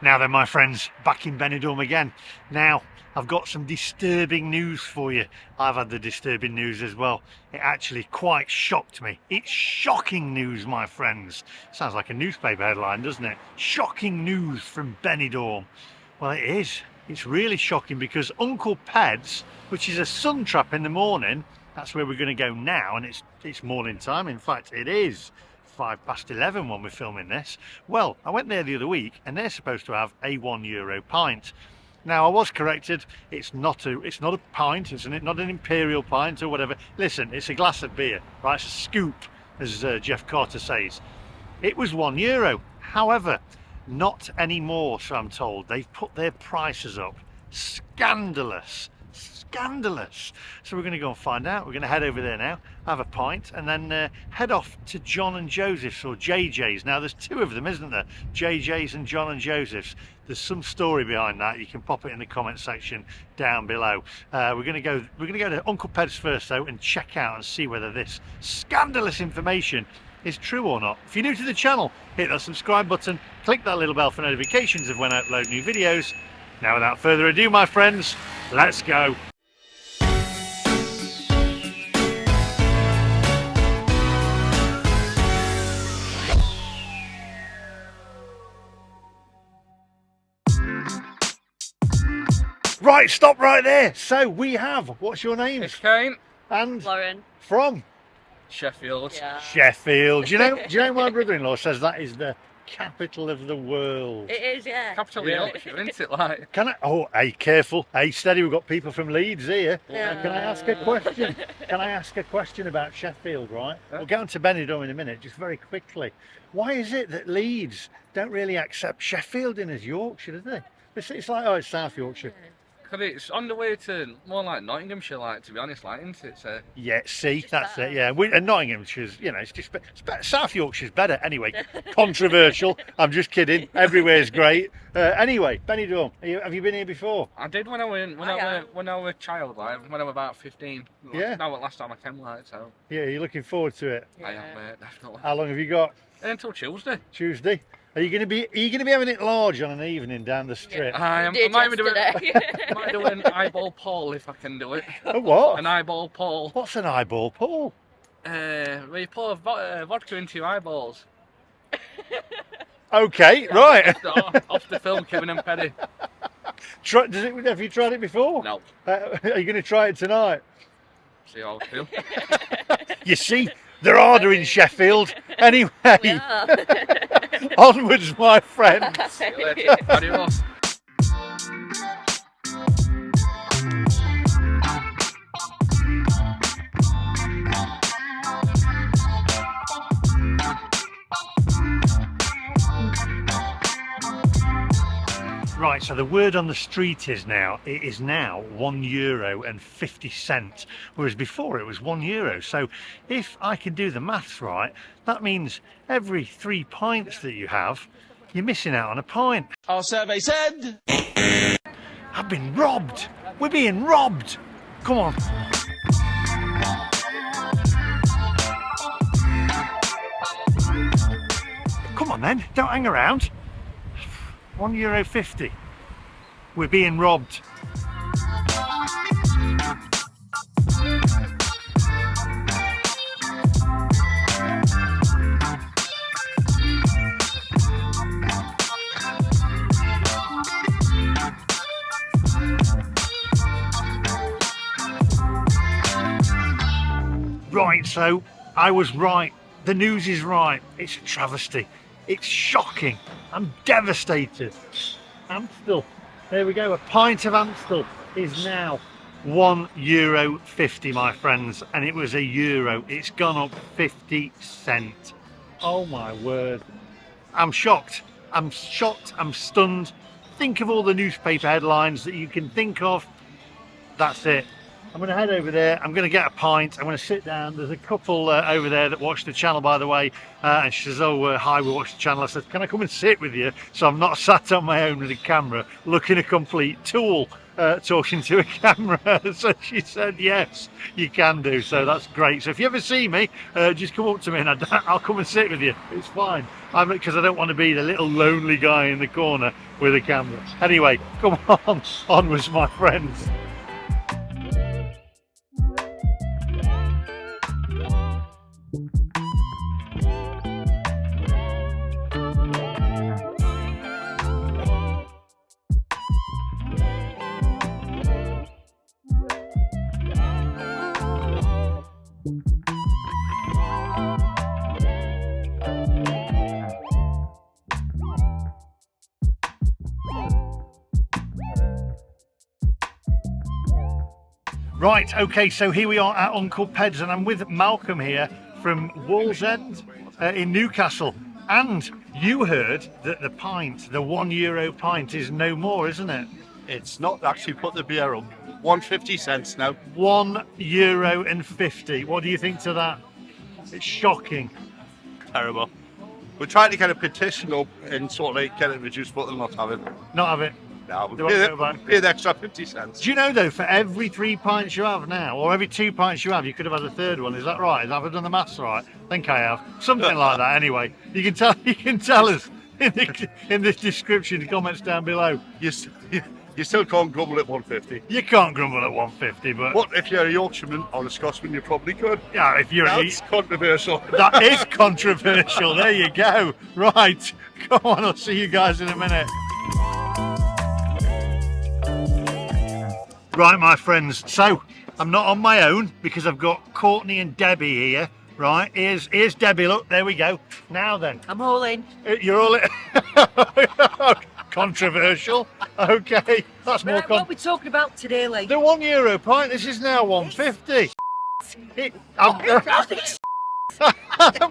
Now then, my friends, back in Benidorm again. Now, I've got some disturbing news for you. I've had the disturbing news as well. It actually quite shocked me. It's shocking news, my friends. Sounds like a newspaper headline, doesn't it? Shocking news from Benidorm. Well, it is. It's really shocking because Uncle Ped's, which is a sun trap in the morning, that's where we're going to go now, and it's morning time. In fact, it is 11:05 when we're filming this. Well, I went there the other week and they're supposed to have a €1 pint. Now, I was corrected. It's not a pint, isn't it? Not an imperial pint or whatever. Listen, it's a glass of beer, right? It's a scoop, as Jeff Carter says. It was €1. However, not anymore, so I'm told. They've put their prices up. Scandalous. Scandalous. So we're going to go and find out. We're going to head over there now, have a pint, and then head off to John and Joseph's, or JJ's. Now there's two of them, isn't there? JJ's and John and Joseph's. There's some story behind that. You can pop it in the comment section down below. We're going to go to Uncle Ped's first though, and check out and see whether this scandalous information is true or not. If you're new to the channel, hit that subscribe button, click that little bell for notifications of when I upload new videos. Now without further ado, my friends, let's go. Right, stop right there. So we have, what's your name? It's Kane. And Lauren. From? Sheffield. Yeah. Sheffield. Do you know my brother-in-law says that is the capital of the world? It is, yeah. Capital of Yorkshire, isn't it? Like. Can I? Oh, hey, careful. Hey, steady. We've got people from Leeds here. Yeah. Can I ask a question? Can I ask a question about Sheffield? Right. We'll get on to Benidorm in a minute. Just very quickly. Why is it that Leeds don't really accept Sheffield in as Yorkshire, do they? It's like, oh, it's South Yorkshire. Because it's on the way to more like Nottinghamshire, like, to be honest, like, isn't it? So. Yeah, see, that's it, yeah. And Nottinghamshire's, you know, it's just, South Yorkshire's better. Anyway, controversial. I'm just kidding. Everywhere's great. Anyway, Benidorm, have you been here before? I did when I was a child, like, when I was about 15. Yeah. That was last time I came, like, so. Yeah, you're looking forward to it? I am, definitely. How long have you got? Until Tuesday. Tuesday. Are you going to be having it large on an evening down the strip? Yeah. I might do an eyeball Paul if I can do it. A what? An eyeball Paul. What's an eyeball Paul? Where you pour vodka into your eyeballs. Okay, right. Off the film Kevin and Petty. Have you tried it before? No. Are you going to try it tonight? See how I feel. You see, they're harder in Sheffield. Anyway, Yeah. onwards, my friends. See you later. Adios. Right, so the word on the street is now, it is now €1.50, whereas before it was €1. So if I can do the maths right, that means every 3 pints that you have, you're missing out on a pint. Our survey said... I've been robbed. We're being robbed. Come on. Come on then, don't hang around. €1.50. We're being robbed. Right, so I was right. The news is right. It's a travesty. It's shocking. I'm devastated. Amstel. There we go. A pint of Amstel is now €1.50, my friends. And it was €1. It's gone up 50 cents. Oh my word. I'm shocked. I'm shocked. I'm stunned. Think of all the newspaper headlines that you can think of. That's it. I'm going to head over there. I'm going to get a pint. I'm going to sit down. There's a couple over there that watch the channel, by the way. And she says, oh, hi, we watch the channel. I said, can I come and sit with you? So I'm not sat on my own with a camera, looking a complete tool, talking to a camera. So she said, yes, you can do. So that's great. So if you ever see me, just come up to me and I'll come and sit with you. It's fine. Because I don't want to be the little lonely guy in the corner with a camera. Anyway, come on, onwards, my friends. Right, okay, so here we are at Uncle Ped's and I'm with Malcolm here from Wallsend in Newcastle. And you heard that the pint, the €1 pint, is no more, isn't it? It's not actually put the beer up. 150 cents now. €1.50. What do you think to that? It's shocking. Terrible. We're trying to get a petition up and sort of like get it reduced, but they're not having it. Not have it. No, They won't go back. pay the extra 50 cents. Do you know though, for every 3 pints you have now, or every 2 pints you have, you could have had a third one. Is that right? Have I done the maths right? I think I have. Something like that. Anyway, you can tell us in the description, the comments down below. You still can't grumble at 150. You can't grumble at 150, but If you're a Yorkshireman or a Scotsman, you probably could. yeah, if you're That's controversial. that is controversial. There you go. Right, come on. I'll see you guys in a minute. Right, my friends, so I'm not on my own because I've got Courtney and Debbie here. Right, here's Debbie, look, there we go. Now then. I'm all in. You're all in. Controversial. Okay, that's more Right, what are we talking about today, Lee? The €1 pint, this is now 150. I'm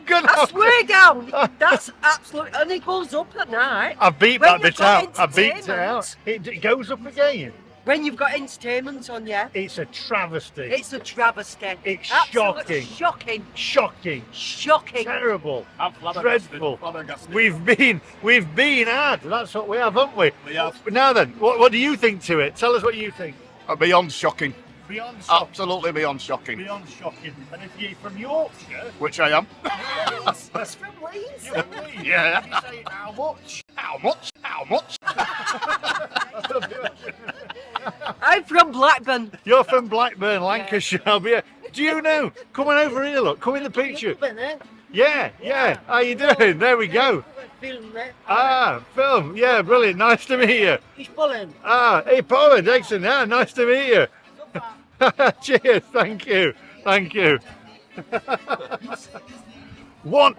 gonna That's way down. That's absolute, and it goes up at night. I beat When that you've bit got out. I beat it out. entertainment. It goes up again. When you've got entertainment on, yeah. It's a travesty. It's a travesty. It's Absolute shocking. Shocking. Shocking. Terrible. Dreadful. We've been had. That's what we have, haven't we? We have. Now then, what do you think to it? Tell us what you think. Beyond shocking. Beyond shocking. Absolutely beyond shocking. Beyond shocking. And if you're from Yorkshire, Which I am. That's from Leeds. you're from Leeds. Yeah. You say how much? How much? How much? I'm from Blackburn. You're from Blackburn, Lancashire. Yeah. Do you know? Come on over here, look. Come in the picture. Yeah. How you doing? There we go. Ah, film. Yeah, brilliant. Nice to meet you. Ah, hey, Poland. Excellent. Yeah, nice to meet you. Cheers. Thank you.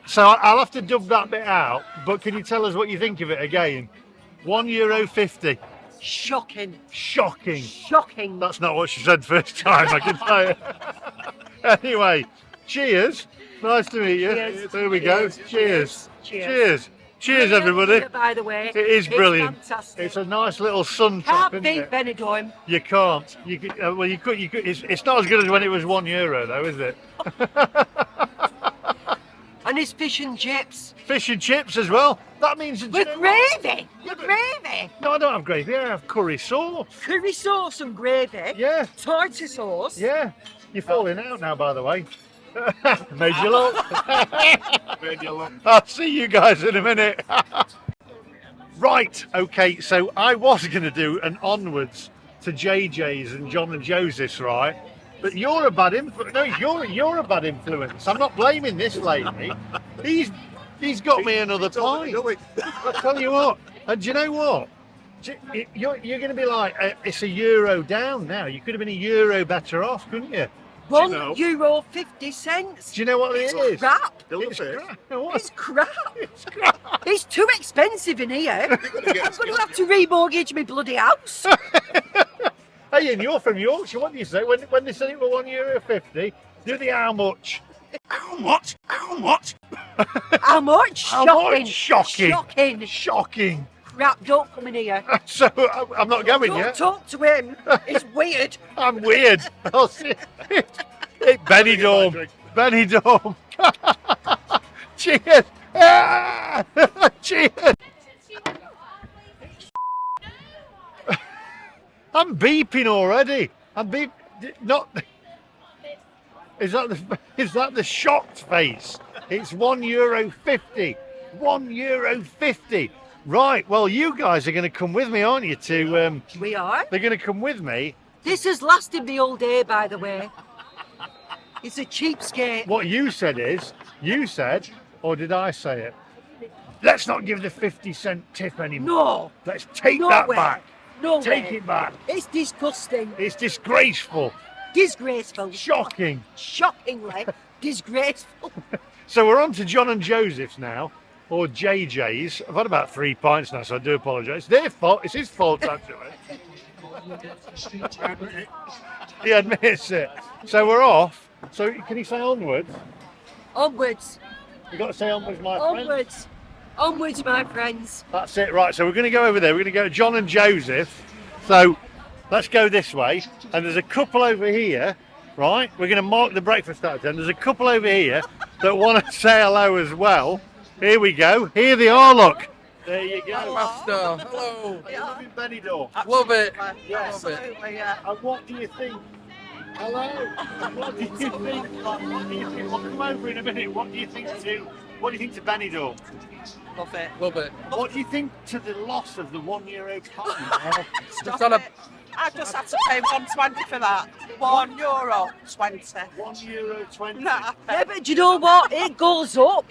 So I'll have to dub that bit out, but can you tell us what you think of it again? €1.50. Shocking. Shocking. That's not what she said first time, I can tell you. Anyway, cheers. Nice to meet you. Cheers. There we go. Cheers. Cheers. Cheers, everybody. By the way, It is brilliant. It's fantastic. It's a nice little sun top, Can't isn't beat it? Benidorm. You can't. You could, well, you could. It's not as good as when it was €1, though, is it? And it's fish and chips. Fish and chips as well. That means With gravy. Gravy. No, I don't have gravy. I have curry sauce. Curry sauce and gravy. Yeah, Tartar sauce. yeah. You're falling out now, by the way. Made you look. I'll see you guys in a minute. Right, okay, so I was going to do an onwards to JJ's and John and Joseph's, right? But you're a bad influence. No, you're a bad influence. I'm not blaming this lady. He's got me another pint. I tell you what, and do you know what? You're going to be like, it's €1 down now. You could have been €1 better off, couldn't you? €1.50. Do you know what it is? Crap. It's crap. What? It's crap. It's crap. It's too expensive in here. I'm going to have to remortgage my bloody house. Hey, and you're from Yorkshire. What do you say when they said it were €1.50? Do the how much? How much? How much? How Shocking. much? Shocking. Shocking. Shocking. Right, don't come in here. So I'm not going Don't yet. talk to him. It's weird. I'm weird. I'll see. Benidorm. Benidorm. Cheers. Ah! Cheers. I'm beeping already. I'm beep. Not. Is that the shocked face? It's €1.50. €1.50. Right. Well, you guys are going to come with me, aren't you? To We are. they're going to come with me. This has lasted me all day, by the way. It's a cheapskate. What you said is, or did I say it? Let's not give the 50-cent tip anymore. No. Let's take No that way. back. No Take way. it back. It's disgusting. It's disgraceful. Disgraceful. Shocking. Shockingly disgraceful. So we're on to John and Joseph's now, or JJ's. I've had about 3 pints now, so I do apologise. Their fault. It's his fault, actually. He admits it. So we're off. So can you say onwards? Onwards. You've got to say onwards, my friend. Onwards. Onwards, my friends. That's it, right. So we're going to go over there. We're going to go to John and Joseph. So let's go this way. And there's a couple over here, right? We're going to mark the breakfast out then. There's a couple over here that want to say hello as well. Here we go. Here they are, look. There you go. Master, hello. Are you loving Benidorm? Love it. Yes. Love it. And what do you think? Hello. What do you think? What do you think? We'll come over in a minute. What do you think to Benidorm? Love it. Love it. What do you think to the loss of the €1 pint? Just on a I just had to pay £1.20 for that. €1.20. €1.20. Nah. Yeah, but do you know what? It goes up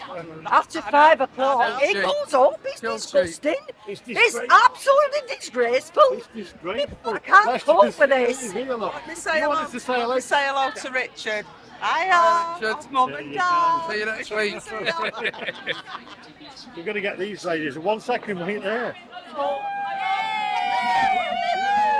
after 5 o'clock. It Cheap. goes up. It's Still disgusting. It's It's disgraceful. absolutely disgraceful. It's disgraceful. I can't Let's cope just- with this. Here, look. Let me say You want hello. us to say hello? Let me say hello to Richard. Hiya. Richard. That's Mum There and you Dad. see you next week. We're going to get these ladies. 1 second, wait there.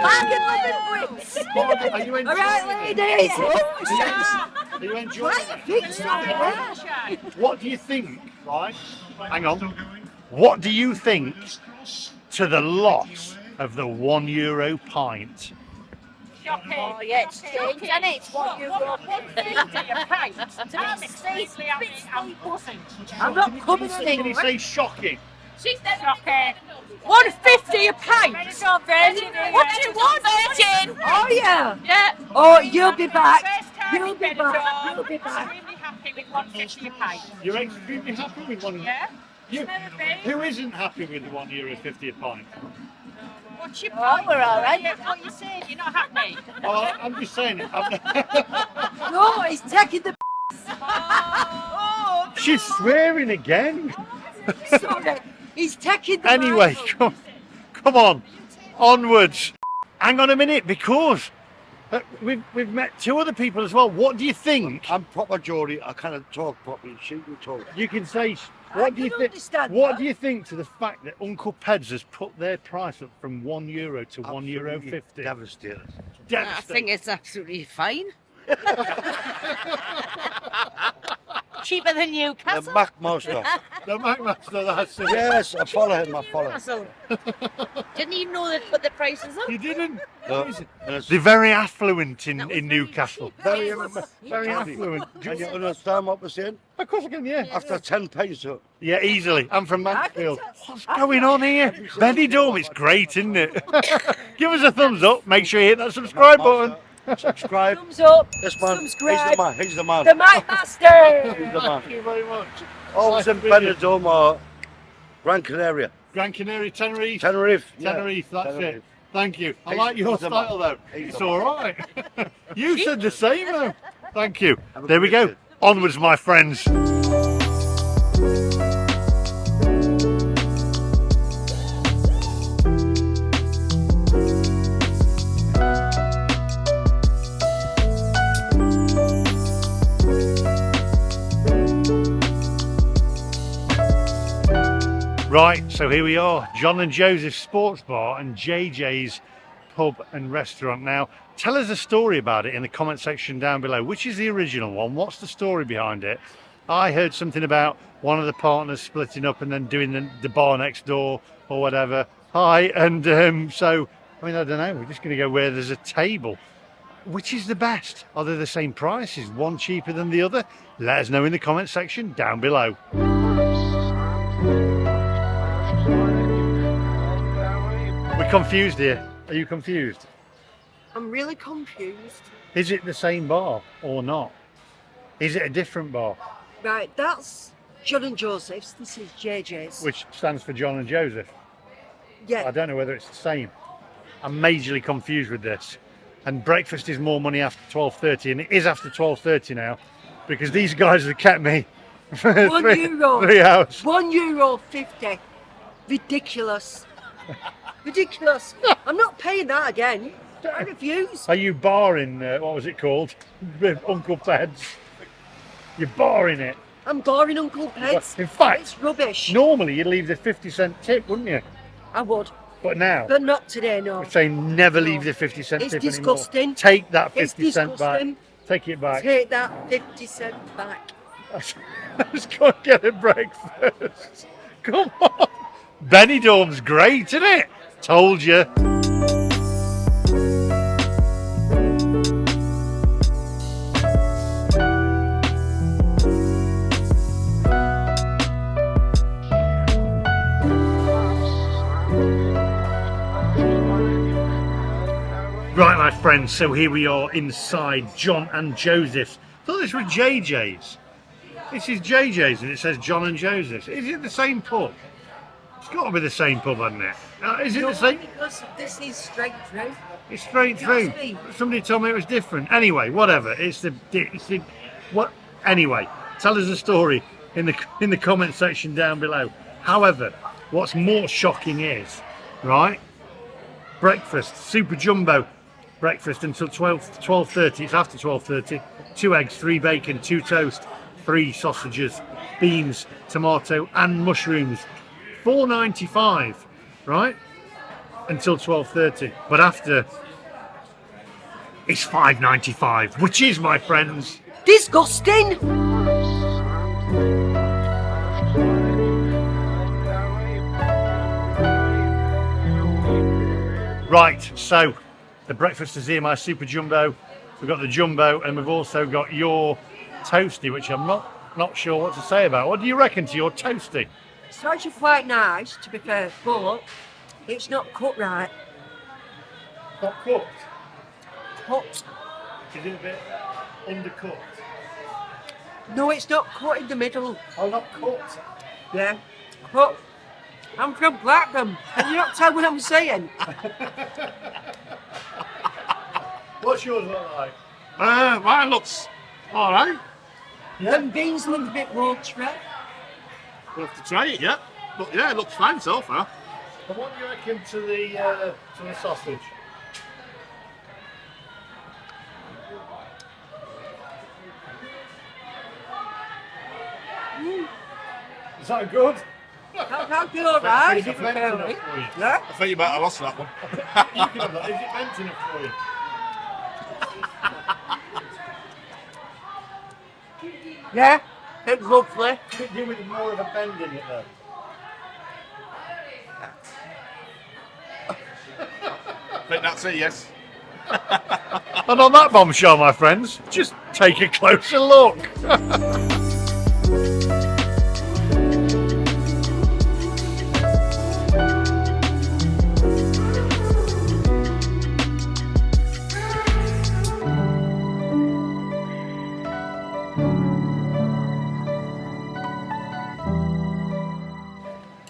Back in living bricks. Are you enjoying All right, ladies. Are you enjoying Right, it? fix it. What do you think, right? Hang on. What do you think to the loss of the €1 pint? Oh yeah, it's changed, and it's what you got. I'm not coming Can you in. say shocking? She's shocking. £1.50 a pint. What do you want? Virgin. Oh, yeah. Yeah. Oh, you'll be back. First time You'll in be Benidorm. back. You'll be back. Extremely happy with 150 a pint. You're extremely happy with one. Yeah. You, Never been. who isn't happy with the €1.50 a pint? What's your point? We're all right. What you saying? You're not happy. Oh, I'm just saying it. No, he's taking the She's swearing again. sorry. He's taking the Anyway, mic. come on, onwards. Hang on a minute, because we've met 2 other people as well. What do you think? I'm proper Geordie. I kind of talk properly. She can talk. You can say. I What do you can think? understand What that. do you think to the fact that Uncle Peds has put their price up from €1 to €1.50? Devastated. I think it's absolutely fine. Cheaper than The Newcastle. Macmaster. The McMaster, that's it. Yes, I follow him. I follow him. Didn't you know they put the prices up? You didn't. And it's They're very affluent in was Newcastle. very, Very affluent. and you understand what we're saying? Of course I can, yeah. After 10 pence, Yeah, easily. I'm from I can Mansfield. tell- What's going on here? Benidorm, it's great, isn't it? Give us a thumbs up. Make sure you hit that subscribe button. Subscribe. Thumbs up. This man, Subscribe. he's the man. He's the man. The Mic Master. He's the man. Thank you very much. Always in Benidorm or Gran Canaria. Gran Canaria, Tenerife. Tenerife. yeah. Tenerife, that's Tenerife. it. Thank you. I He's- like your he's the man. style though. He's It's the all right. You said the same though. Thank you. Have a There we great go. day. Onwards, my friends. Right, so here we are, John and Joseph's Sports Bar and JJ's Pub and Restaurant. Now, tell us a story about it in the comment section down below. Which is the original one? What's the story behind it? I heard something about one of the partners splitting up and then doing the bar next door or whatever. Hi, and so, I mean, I don't know, we're just going to go where there's a table. Which is the best? Are they the same price? Is one cheaper than the other? Let us know in the comment section down below. We're confused here. Are you confused? I'm really confused. Is it the same bar or not? Is it a different bar? Right, that's John and Joseph's. This is JJ's. Which stands for John and Joseph. I Yeah, don't know whether it's the same. I'm majorly confused with this. And breakfast is more money after 12:30, and it is after 12:30 now, because these guys have kept me for €1. 3 hours. €1.50. Ridiculous. Ridiculous. I'm not paying that again. I refuse. Are you barring, what was it called? Uncle Ped's. You're barring it. I'm boring Uncle Peds. In fact, It's rubbish. normally you'd leave the 50-cent tip, wouldn't you? I would. But now, But not today, no. we're saying never leave the 50-cent It's tip disgusting. anymore. Take that It's 50 cent back. disgusting. Take it back. Take that 50 cent back. Let's go and get a breakfast. Come on. Benidorm's great, isn't it? Told you. Right, my friends, so here we are inside John and Joseph's. I thought this was JJ's. This is JJ's and it says John and Joseph's. Is it the same pub? It's got to be the same pub, hasn't it? Is it No, the same? because this is straight through. It's straight through. Must be. Somebody told me it was different. Anyway, whatever. It's the what? Anyway, tell us a story in the comment section down below. However, what's more shocking is, right? Breakfast, super jumbo breakfast until 12:30. It's after 12:30. 2 eggs, 3 bacon, 2 toast, 3 sausages, beans, tomato, and mushrooms. $4.95, right? Until 12:30. But after, it's $5.95, which is, my friends, Disgusting. right. So the breakfast is here, my super jumbo. We've got the jumbo, and we've also got your toasty, which I'm not sure what to say about. What do you reckon to your toasty? It's actually quite nice, to be fair, but it's not cut right. Not cooked. Cut. Is it a bit undercooked? No, it's not cut in the middle. Oh, not cooked. Yeah, cut. I'm from Blackburn. Can you not tell what I'm saying? What's yours look like? Mine looks all right. Them beans look a bit watery. We'll have to try it, yeah. But yeah, it looks fine so far. And what do you reckon to the sausage? Is that good? That'll be alright. Is it vent enough for you? Yeah? I think you might have lost that one. You can have that. Is it vent enough for you? Yeah, it's lovely. Could it do with more of a bend in it though? I think that's it, yes. And on that bombshell, my friends, just take a closer look.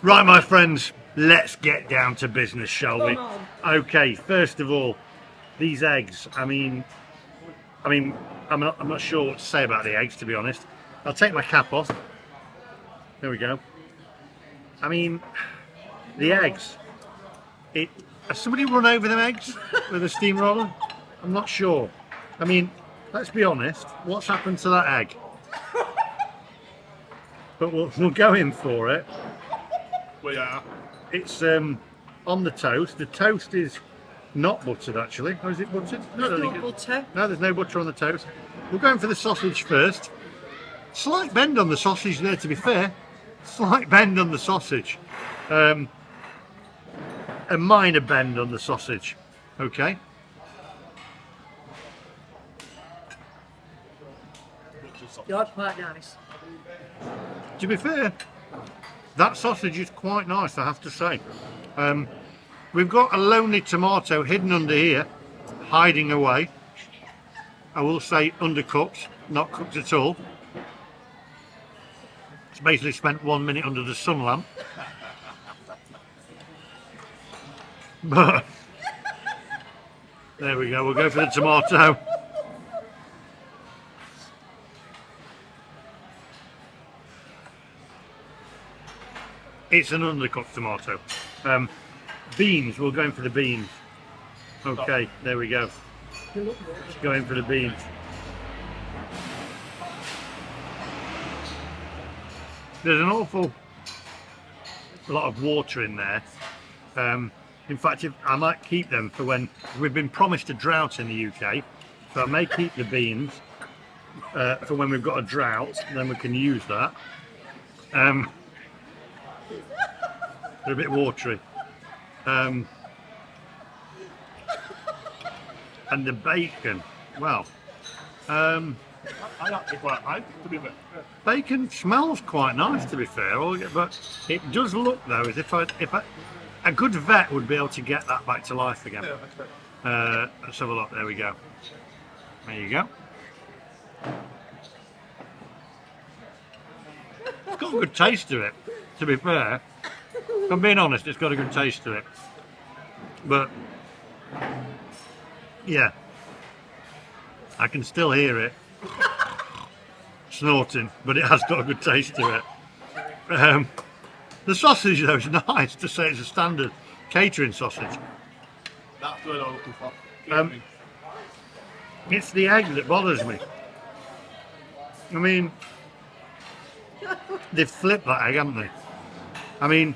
Right, my friends, let's get down to business, shall we? Come Okay, first of all, these eggs. I mean, I'm not sure what to say about the eggs, to be honest. I'll take my cap off. There we go. I mean, the eggs. Has somebody run over them eggs with a steamroller? I'm not sure. I mean, let's be honest. What's happened to that egg? But we'll go in for it. We are. It's on the toast. The toast is not buttered, actually. Or is it buttered? No, There's I no think butter. no, there's no butter on the toast. We're going for the sausage first. Slight bend on the sausage there, to be fair. Slight bend on the sausage. a minor bend on the sausage. Okay. You're quite nice. To be fair, that sausage is quite nice, I have to say. We've got a lonely tomato hidden under here, hiding away. I will say undercooked, not cooked at all. It's basically spent 1 minute under the sun lamp. But there we go, we'll go for the tomato. It's an undercooked tomato. Beans, we're going for the beans. Okay, there we go. Let's go in for the beans. There's an awful lot of water in there. In fact, I might keep them for when we've been promised a drought in the UK, so I may keep the beans for when we've got a drought, then we can use that. They're a bit watery. And the bacon, well, I actually quite like, to be fair. bacon smells quite nice, to be fair, but it does look though as if a good vet would be able to get that back to life again. Let's have a look. There we go. There you go. It's got a good taste to it, to be fair. If I'm being honest, it's got a good taste to it. But yeah, I can still hear it snorting, but it has got a good taste to it. The sausage though is nice, to say it's a standard catering sausage. That's what I'm looking for. It's the egg that bothers me. I mean, they've flipped that egg, haven't they? I mean,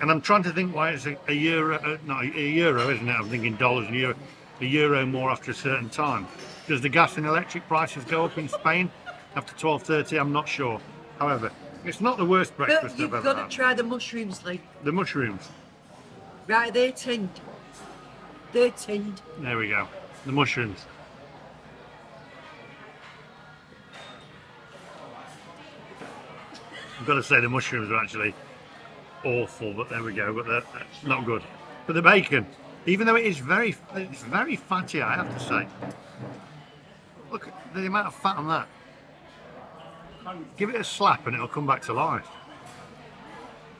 and I'm trying to think why it's a euro, not a euro, isn't it? I'm thinking dollars and euro. A euro more after a certain time. Does the gas and electric prices go up in Spain after 12:30? I'm not sure. However, it's not the worst breakfast But you've I've got ever to had. try the mushrooms, Lee. The mushrooms. Right, they're tinned. They're tinned. There we go. The mushrooms. I've got to say the mushrooms are actually awful, but there we go. But that's not good. But the bacon, even though it's very fatty, I have to say. Look at the amount of fat on that. Give it a slap and it'll come back to life.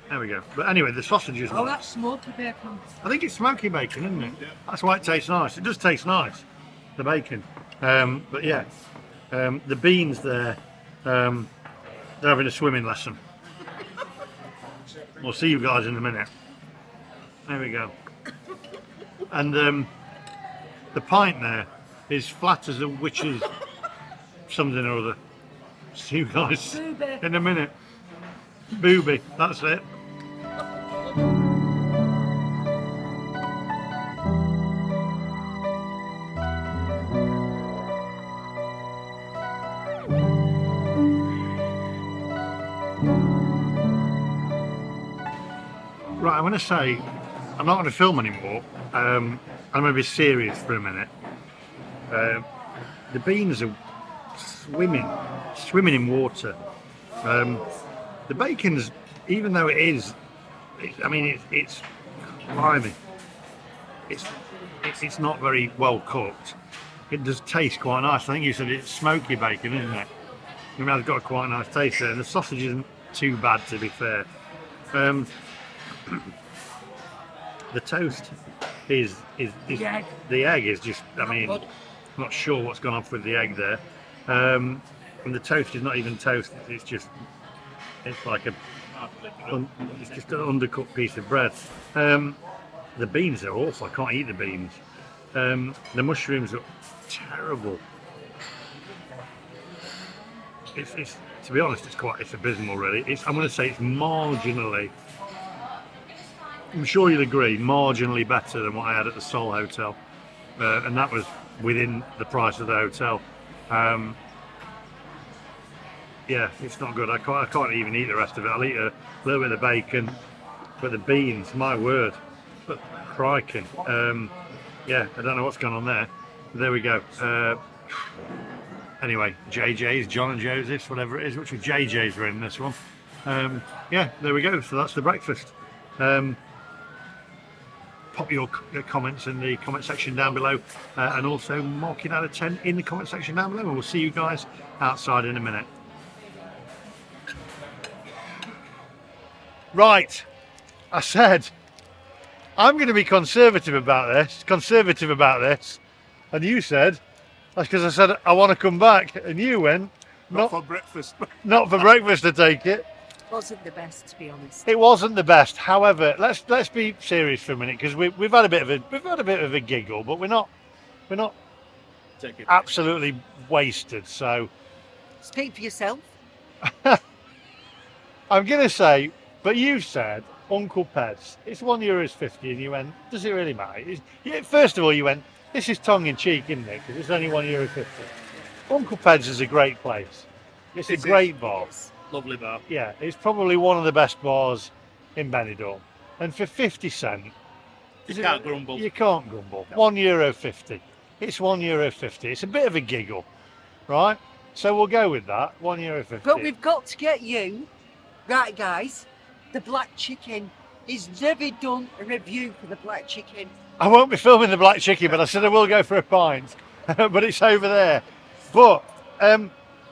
There we go. But anyway, the sausage is Oh, nice. that's smoky bacon. I think it's smoky bacon, isn't it? That's why it tastes nice. It does taste nice, the bacon. But yeah, the beans there, they're having a swimming lesson. We'll see you guys in a minute. There we go. And the pint there is flat as a witch's something or other. See you guys Booby. in a minute. Booby, that's it. Right, I'm going to say I'm not going to film anymore. I'm going to be serious for a minute. The beans are swimming in water. The bacon's, even though it's slimy. It's not very well cooked. It does taste quite nice. I think you said it's smoky bacon, isn't it? I mean, it's got a quite nice taste there. And the sausage isn't too bad, to be fair. The toast is the egg is just, I mean, I'm not sure what's gone off with the egg there. And the toast is not even toast, it's just like it's just an undercooked piece of bread. The beans are awful, I can't eat the beans. The mushrooms are terrible. It's to be honest, it's abysmal really. I'm going to say it's marginally, I'm sure you'll agree, marginally better than what I had at the Sol Hotel, and that was within the price of the hotel. Yeah, it's not good. I can't even eat the rest of it. I'll eat a little bit of bacon, but the beans, my word, Crikey. Yeah, I don't know what's gone on there. There we go. Anyway, JJ's, John and Joseph's, whatever it is, which was JJ's were in this one. Yeah, there we go. So that's the breakfast. Pop your comments in the comment section down below, and also mark it out of 10 in the comment section down below, and we'll see you guys outside in a minute. Right, I said I'm going to be conservative about this, and you said that's because I said I want to come back, and you went Not for breakfast. not for breakfast to take it. Wasn't the best, to be honest. It wasn't the best. However, let's be serious for a minute, because we've had a bit of a giggle, but we're not Take it. absolutely wasted. So Speak for yourself. I'm going to say, but you said Uncle Peds. It's €1.50, and you went, does it really matter? First of all, you went, this is tongue in cheek, isn't it? Because it's only €1.50. Uncle Peds is a great place. It's a great bar. Lovely bar. Yeah, it's probably one of the best bars in Benidorm. And for 50 cent, You can't grumble. you can't grumble. €1.50. It's €1.50. It's a bit of a giggle, right? So we'll go with that. €1.50. But we've got to get you, right, guys, the black chicken. He's never done a review for the black chicken. I won't be filming the black chicken, but I said I will go for a pint. But it's over there. But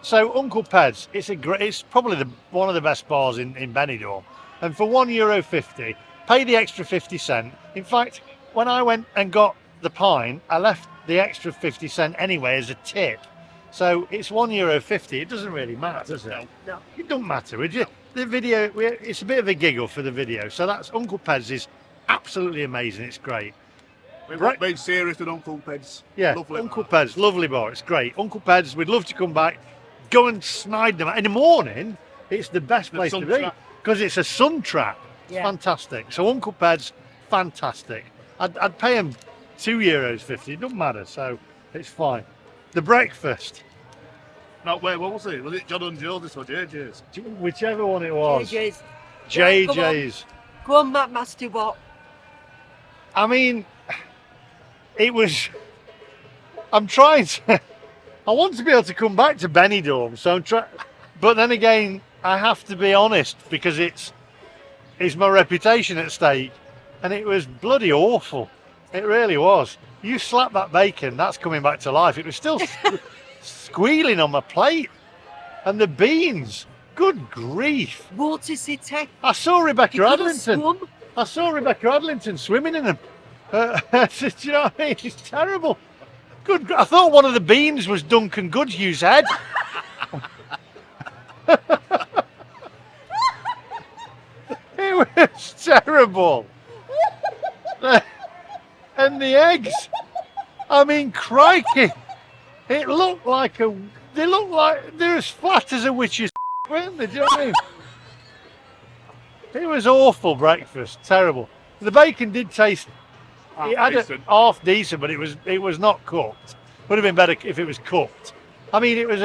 so Uncle Ped's, it's probably one of the best bars in Benidorm. And for €1.50, pay the extra 50 cent. In fact, when I went and got the pint, I left the extra 50 cent anyway as a tip. So it's €1.50. It doesn't really matter, does it? No. It doesn't matter. The video, it's a bit of a giggle for the video. So that's Uncle Ped's is absolutely amazing. It's great. We've Right. been serious with Uncle Ped's. Yeah, Lovely Uncle bar. Ped's, lovely bar. It's great. Uncle Ped's, we'd love to come back. Go and snide them. In the morning, it's the best place to sun be trap. because it's a sun trap. Yeah. Fantastic. So Uncle Ped's, fantastic. I'd pay him €2.50. It doesn't matter. So it's fine. The breakfast, No, wait, what was it? Was it John and Joseph's or JJ's? whichever one it was, JJ's. JJ's. Go on, Matt Master, what? I mean, it was. I'm trying to. I want to be able to come back to Benidorm, so I'm trying. But then again, I have to be honest because it's my reputation at stake, and it was bloody awful. It really was. You slap that bacon, that's coming back to life. It was still squealing on my plate, and the beans. Good grief! Water City. I saw Rebecca You couldn't Adlington. swim. I saw Rebecca Adlington swimming in them. Do you know what I mean? It's terrible. Good. I thought one of the beans was Duncan Goodhue's head. It was terrible. And the eggs. I mean, crikey. It looked like they're as flat as a witch's weren't they? Do you know what I mean? It was awful breakfast. Terrible. The bacon did taste. It had Decent. half decent, but it was not cooked. Would have been better if it was cooked. I mean, it was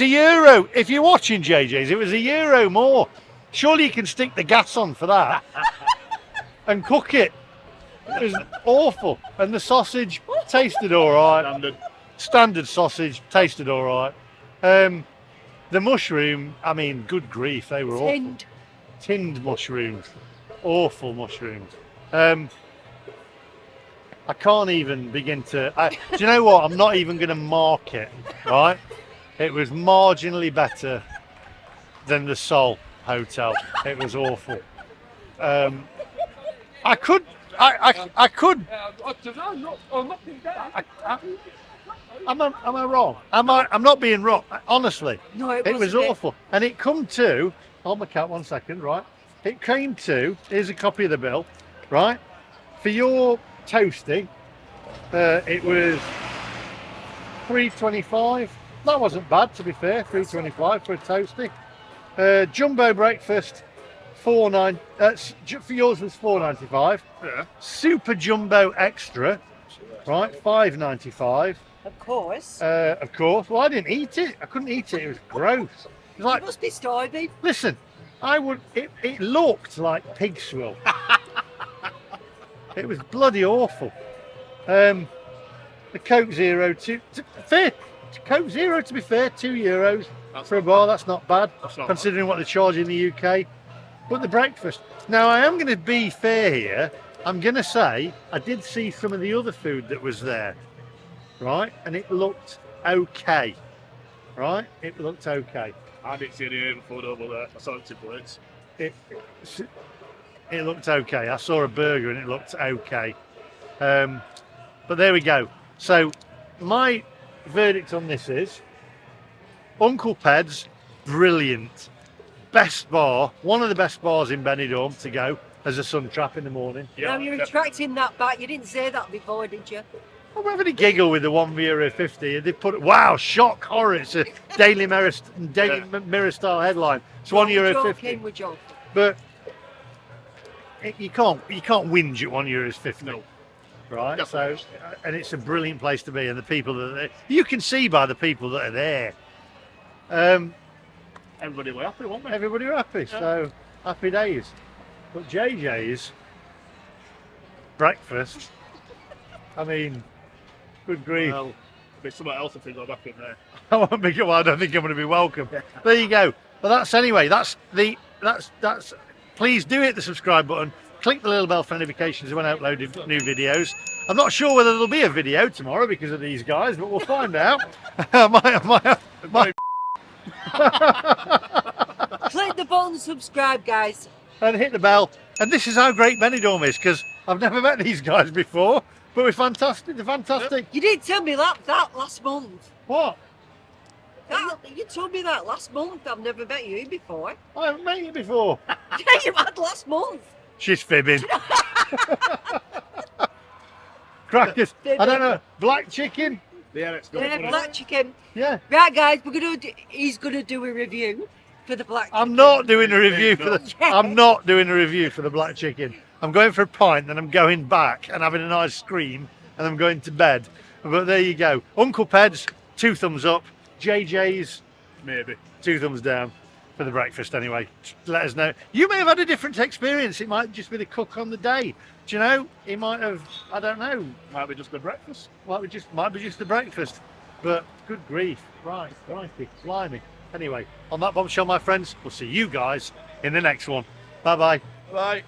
a euro. If you're watching JJ's, it was a euro more. Surely you can stick the gas on for that and cook it. It was awful, and the sausage tasted all right. Standard. Standard sausage tasted all right. The mushroom, I mean, good grief, they were awful. Tinned. Tinned mushrooms, awful mushrooms. I can't even begin to. Do you know what? I'm not even going to mark it. Right? It was marginally better than the Sol Hotel. It was awful. I could. Am I wrong? I'm not being wrong. Honestly, No, it was wasn't awful. And it come to. Hold my cat 1 second. Right. It came to. Here's a copy of the bill. Right. For your toasty, it was $3.25. That wasn't bad, to be fair. $3.25 for a toasty. Jumbo breakfast, $4.9. For yours was $4.95. Yeah. Super jumbo extra, right? $5.95. Of course. Of course. Well, I didn't eat it. I couldn't eat it. It was gross. It was like, You must be starving. listen, I would. It looked like pig swill. It was bloody awful. The Coke Zero, Coke Zero, to be fair, €2 for a bar. That's not bad, considering what they charge in the UK. But the breakfast. Now, I am going to be fair here. I'm going to say I did see some of the other food that was there, right? And it looked okay, right? It looked okay. I didn't see any food over there. I saw 2 plates. It looked okay. I saw a burger and it looked okay. But there we go. So my verdict on this is Uncle Ped's, brilliant. Best bar, one of the best bars in Benidorm to go as a sun trap in the morning. Now you're retracting that back. You didn't say that before, did you? I'm having a giggle with the €1.50. They put, wow, shock, horror. It's a Daily Mirror style headline. It's €1.50. We're joking. But you can't whinge at €1.50. No. Right? Definitely. So, and it's a brilliant place to be, and the people that are there, you can see by the people that are there. Everybody were happy, weren't they? Everybody were happy, so happy days. But JJ's breakfast, I mean, good grief. Well, there's something else if we go back in there. I won't be, well, I don't think I'm going to be welcome. There you go. But that's please do hit the subscribe button. Click the little bell for notifications when I upload new videos. I'm not sure whether there'll be a video tomorrow because of these guys, but we'll find out. Click the button, subscribe, guys. And hit the bell. And this is how great Benidorm is, because I've never met these guys before, but we're fantastic. They're fantastic. You didn't tell me that last month. What? You told me that last month. I've never met you before. I haven't met you before. Yeah, you had last month. She's fibbing. Crackers. I don't know. Black chicken? Yeah, let's go. Yeah, black chicken. Yeah. Right, guys, he's gonna do a review for the black chicken. I'm not doing a review for the. Yeah. I'm not doing a review for the black chicken. I'm going for a pint, then I'm going back and having a nice scream, and I'm going to bed. But there you go. Uncle Ped's, 2 thumbs up. JJ's, Maybe. 2 thumbs down for the breakfast. Anyway, let us know. You may have had a different experience. It might just be the cook on the day. Do you know? He might have. I don't know. Might be just the breakfast. Might be just the breakfast. But good grief. Right, crikey, blimey. Anyway, on that bombshell, my friends, we'll see you guys in the next one. Bye bye. Bye.